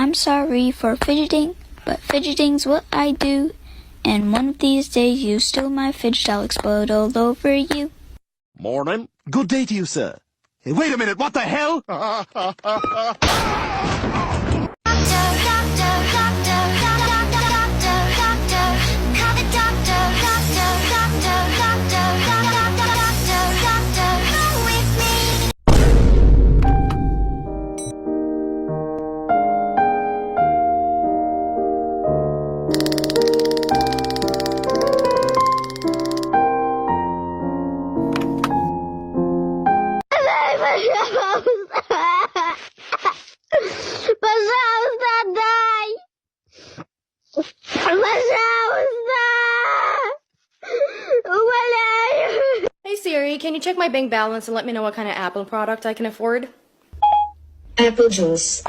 I'm sorry for fidgeting, but fidgeting's what I do. And one of these days you steal my fidget, I'll explode all over you. Morning. Good day to you, sir. Hey, wait a minute, what the hell? Пожалуйста, дай! Пожалуйста! Умоляю! Hey Siri, can you check my bank balance and let me know what kind of Apple product I can afford? Apple juice.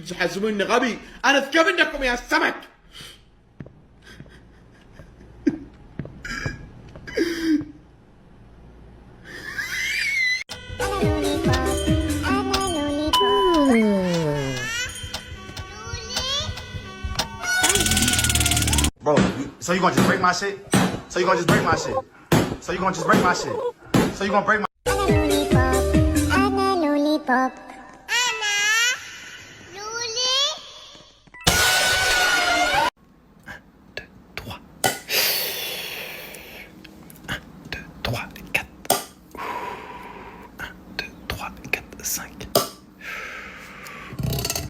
تحسبوني غبي. أنا أذكى منكم يا السمك. Bro, so you gonna just break my shit? So you gonna just break my shit? So you gonna just break my shit? So you gonna break my... I'm a lollipop.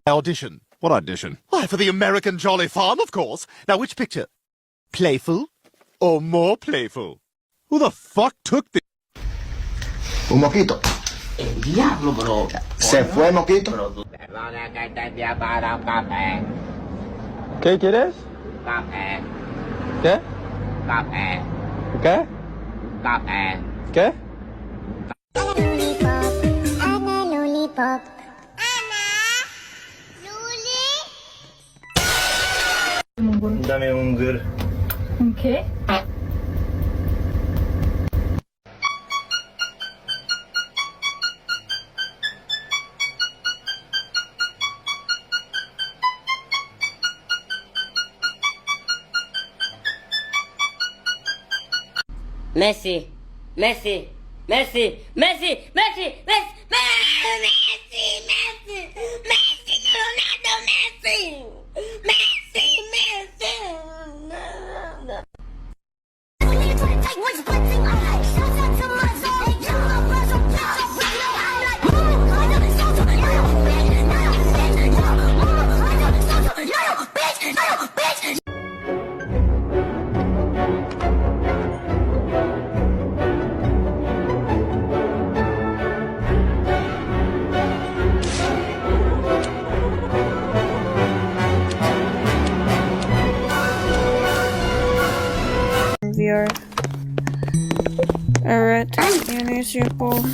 Audition. What audition? Why, for the American Jolly Farm, of course. Now, which picture? Playful or more playful? Who the fuck took this? Un moquito. El diablo, bro. Se fue moquito. Perdona que te envíe para un café. ¿Qué quieres? Café. ¿Qué? Café. ¿Qué? Café. ¿Qué? I'm a lollipop. Dame un good. Okay. Messi. Messi. Messi. Messi. Messi. Messi. Messi. Messi. Messi. Ronaldo Messi. Messi. Messi. VR. Alright, you need your phone.